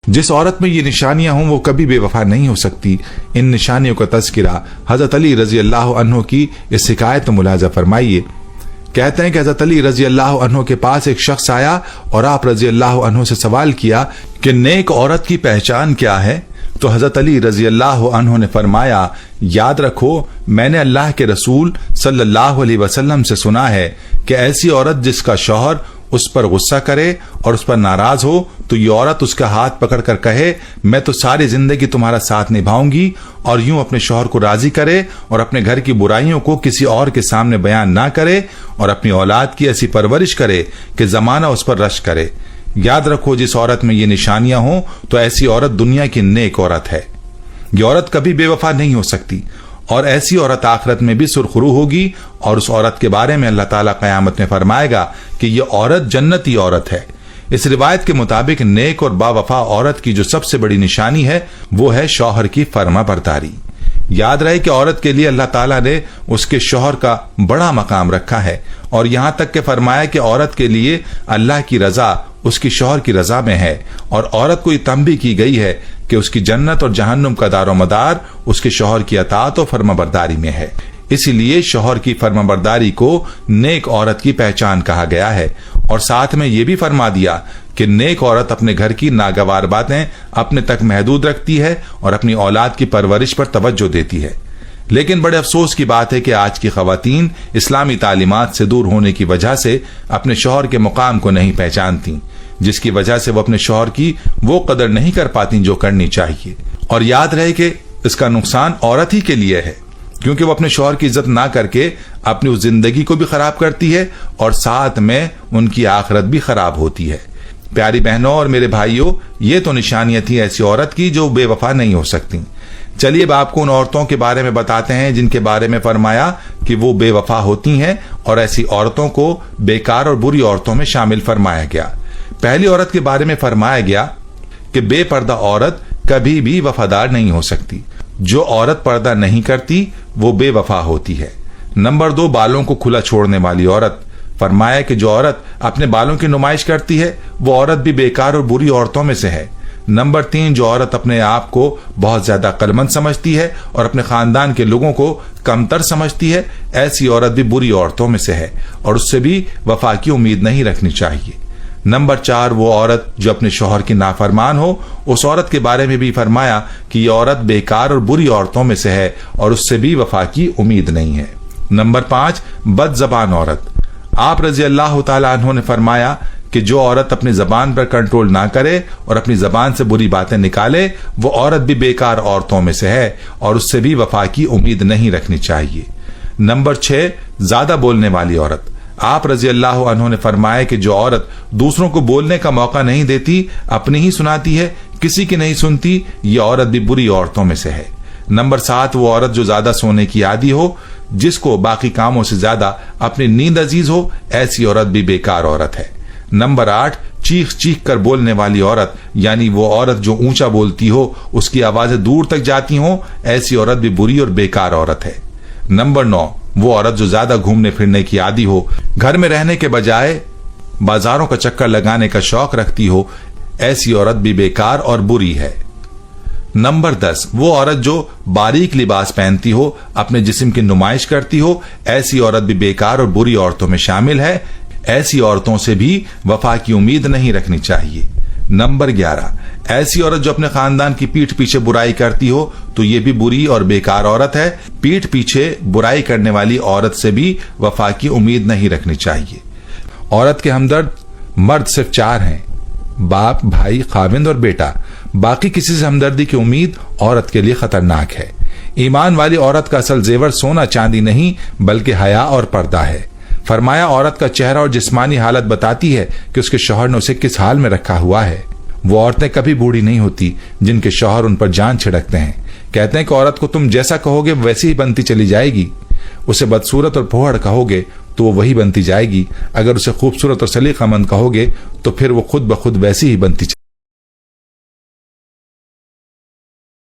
जिस औरत में ये निशानियां हों वो कभी बेवफा नहीं हो सकती। इन निशानियों का तज़किरा हजरत अली रजी अल्लाह अन्हु की इस हिकायत में मुलाजा फरमाइए। कहते हैं कि हजरत अली रजी अल्लाह अन्हु के पास एक शख्स आया और आप रजी अल्लाह अन्हु से सवाल किया कि नेक औरत की पहचान क्या है। तो हजरत अली रजी अल्लाह अन्हु ने फरमाया, याद रखो मैंने अल्लाह के रसूल सल्लल्लाहु अलैहि वसल्लम से सुना है कि ऐसी औरत जिसका शौहर उस पर गुस्सा करे और उस पर नाराज हो तो ये औरत उसका हाथ पकड़कर कहे, मैं तो सारी जिंदगी तुम्हारा साथ निभाऊंगी, और यूं अपने शौहर को राजी करे और अपने घर की बुराइयों को किसी और के सामने बयान ना करे और अपनी औलाद की ऐसी परवरिश करे कि जमाना उस पर रश करे। याद रखो जिस औरत में ये निशानियां हों तो ऐसी औरत दुनिया की नेक औरत है। ये औरत कभी बेवफा नहीं हो सकती और ऐसी औरत आखिरत में भी सुरखरू होगी और उस औरत के बारे में अल्लाह ताला क़यामत में फरमाएगा कि ये औरत जन्नती औरत है। इस रिवायत के मुताबिक नेक और बावफा औरत की जो सबसे बड़ी निशानी है वो है शौहर की फर्माबरदारी। याद रहे कि औरत के लिए अल्लाह ताला ने उसके शौहर का बड़ा मकाम रखा है और यहां तक के फरमाया कि औरत के लिए अल्लाह की रजा उसकी शौहर की रजा में है और औरत को ये तंबीह की गई है कि उसकी जन्नत और जहन्नुम का दारोमदार उसके शौहर की अताअत और फर्माबरदारी में है। इसीलिए शौहर की फर्माबरदारी को नेक औरत की पहचान कहा गया है और साथ में ये भी फरमा दिया कि नेक औरत अपने घर की नागवार बातें अपने तक महदूद रखती है और अपनी औलाद की परवरिश पर तवज्जो देती है। लेकिन बड़े अफसोस की बात है कि आज की खवातीन इस्लामी तालीमात से दूर होने की वजह से अपने शौहर के मुकाम को नहीं पहचानती, जिसकी वजह से वो अपने शौहर की वो कदर नहीं कर पाती जो करनी चाहिए। और याद रहे कि इसका नुकसान औरत ही के लिए है, क्योंकि वो अपने शौहर की इज्जत ना करके अपनी उस जिंदगी को भी खराब करती है और साथ में उनकी आखिरत भी खराब होती है। प्यारी बहनों और मेरे भाइयों, ये तो निशानियां थी ऐसी औरत की जो बेवफा नहीं हो सकती। चलिए अब आपको उन औरतों के बारे में बताते हैं जिनके बारे में फरमाया कि वो बेवफा होती हैं और ऐसी औरतों को बेकार और बुरी औरतों में शामिल फरमाया गया। पहली औरत के बारे में फरमाया गया कि बेपर्दा औरत कभी भी वफादार नहीं हो सकती। जो औरत पर्दा नहीं करती वो बेवफा होती है। नंबर 2, बालों को खुला छोड़ने वाली औरत। फरमाया कि जो औरत अपने बालों की नुमाइश करती है वो औरत भी बेकार और बुरी औरतों में से है। नंबर 3, जो औरत अपने आप को बहुत ज्यादा अक्लमंद समझती है और अपने खानदान के लोगों को कमतर समझती है, ऐसी औरत भी बुरी औरतों में से है और उससे भी वफा की उम्मीद नहीं रखनी चाहिए। नंबर 4, वो औरत जो अपने शौहर की नाफरमान हो, उस औरत के बारे में भी फरमाया कि ये औरत बेकार और बुरी औरतों में से है और उससे भी वफा की उम्मीद नहीं है। नंबर 5, बदजबान औरत। आप रजी अल्लाह ताला अन्हु ने फरमाया कि जो औरत अपनी जबान पर कंट्रोल ना करे और अपनी जबान से बुरी बातें निकाले वो औरत भी बेकार औरतों में से है और उससे भी वफा की उम्मीद नहीं रखनी चाहिए। नंबर 6, ज्यादा बोलने वाली औरत। आप रजी अल्लाह अन्हु ने फरमाया कि जो औरत दूसरों को बोलने का मौका नहीं देती, अपनी ही सुनाती है, किसी की नहीं सुनती, ये औरत भी बुरी औरतों में से है। नंबर 7, वो औरत जो ज्यादा सोने की आदी हो, जिसको बाकी कामों से ज्यादा अपनी नींद अजीज हो, ऐसी औरत भी बेकार औरत है। नंबर 8, चीख चीख कर बोलने वाली औरत, यानी वो औरत जो ऊंचा बोलती हो, उसकी आवाजें दूर तक जाती हो, ऐसी औरत भी बुरी और बेकार औरत है। नंबर 9, वो औरत जो ज्यादा घूमने फिरने की आदी हो, घर में रहने के बजाय बाजारों का चक्कर लगाने का शौक रखती हो, ऐसी औरत भी बेकार और बुरी है। नंबर 10, वो औरत जो बारीक लिबास पहनती हो, अपने जिस्म की नुमाइश करती हो, ऐसी औरत भी बेकार और बुरी औरतों में शामिल है। ऐसी औरतों से भी वफा की उम्मीद नहीं रखनी चाहिए। नंबर 11, ऐसी औरत जो अपने खानदान की पीठ पीछे बुराई करती हो, तो ये भी बुरी और बेकार औरत है। पीठ पीछे बुराई करने वाली औरत से भी वफा की उम्मीद नहीं रखनी चाहिए। औरत के हमदर्द मर्द सिर्फ 4 हैं, बाप, भाई, खाविंद और बेटा। बाकी किसी से हमदर्दी की उम्मीद औरत के लिए खतरनाक है। ईमान वाली औरत का असल जेवर सोना चांदी नहीं बल्कि हया और पर्दा है। फरमाया औरत का चेहरा और जिस्मानी हालत बताती है कि उसके शौहर ने उसे किस हाल में रखा हुआ है। वो औरतें कभी बूढ़ी नहीं होती जिनके शौहर उन पर जान छिड़कते हैं। कहते हैं कि औरत को तुम जैसा कहोगे वैसी ही बनती चली जाएगी। उसे बदसूरत और फोहड़ कहोगे तो वो वही बनती जाएगी। अगर उसे खूबसूरत और सलीकामंद कहोगे तो फिर वो खुद ब खुद वैसी ही बनती